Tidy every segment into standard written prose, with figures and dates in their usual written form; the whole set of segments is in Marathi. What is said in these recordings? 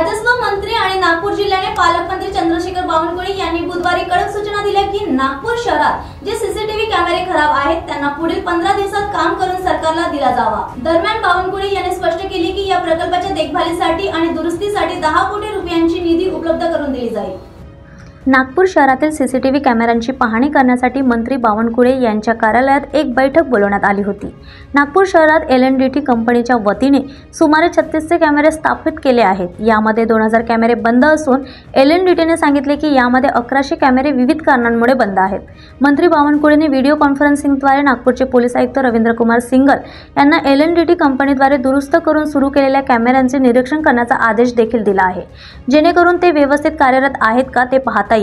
राजस्व मंत्री आणि नागपूर जिल्ह्याने पालकमंत्री चंद्रशेखर बावनकुळे यांनी बुधवारी कडक सूचना दिल्या की नागपूर शहरात जे सीसीटीव्ही कॅमेरे खराब आहेत त्यांना पुढील 15 दिवसात काम करून सरकारला दिला जावा। दरम्यान बावनकुळे यांनी स्पष्ट केले की या प्रकल्पाच्या देखभालीसाठी आणि दुरुस्तीसाठी 10 कोटी रुपयांची निधी उपलब्ध करून दिली जाईल। नागपूर शहरातील सीसीटीव्ही कॅमेऱ्यांची पाहणी करण्यासाठी मंत्री बावनकुळे यांच्या कार्यालयात एक बैठक बोलवण्यात आली होती। नागपूर शहरात LNDT कंपनीच्या वतीने सुमारे 36 कॅमेरे स्थापित केले आहेत। यामध्ये 2000 कॅमेरे बंद असून LNDTने सांगितले की यामध्ये 1100 कॅमेरे विविध कारणांमुळे बंद आहेत। मंत्री बावनकुळेंनी व्हिडिओ कॉन्फरन्सिंगद्वारे नागपूरचे पोलीस आयुक्त रवींद्र कुमार सिंगल यांना LNDT कंपनीद्वारे दुरुस्त करून सुरू केलेल्या कॅमेऱ्यांचे निरीक्षण करण्याचा आदेश देखील दिला आहे, जेणेकरून ते व्यवस्थित कार्यरत आहेत का ते पाहता येईल।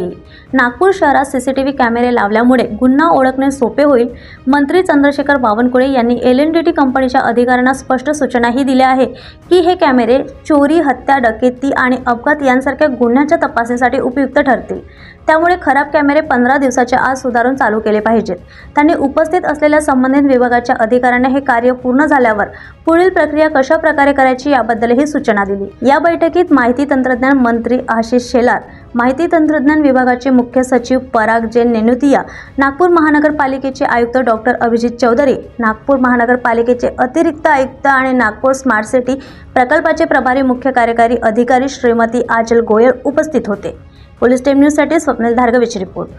नागपूर शहरात सीसीटीव्ही कॅमेरे लावल्यामुळे गुन्हा ओळखणे सोपे होईल। मंत्री चंद्रशेखर बावनकुळे यांनी LNDT कंपनीच्या अधिकाऱ्यांना स्पष्ट सूचनाही दिल्या आहे की हे कॅमेरे चोरी, हत्या, डकेती आणि अपघात यांसारख्या गुन्ह्याच्या तपासणीसाठी उपयुक्त ठरतील। त्यामुळे खराब कॅमेरे 15 दिवसाच्या आत सुधारून चालू केले पाहिजेत। त्यांनी उपस्थित असलेल्या संबंधित विभागाच्या अधिकाऱ्यांना हे कार्य पूर्ण झाल्यावर पुढील प्रक्रिया कशा प्रकारे करायची याबद्दलही सूचना दिली। या बैठकीत माहिती तंत्रज्ञान मंत्री आशिष शेलार, माहिती तंत्रज्ञान विभागाचे मुख्य सचिव पराग जैन नेनुतिया, नागपूर महानगरपालिकेचे आयुक्त डॉक्टर अभिजित चौधरी, नागपूर महानगरपालिकेचे अतिरिक्त आयुक्त आणि नागपूर स्मार्ट सिटी प्रकल्पाचे प्रभारी मुख्य कार्यकारी अधिकारी श्रीमती आचल गोयल उपस्थित होते। पोलीस टाइम न्यूज साठी स्वप्नील धारगवेची रिपोर्ट।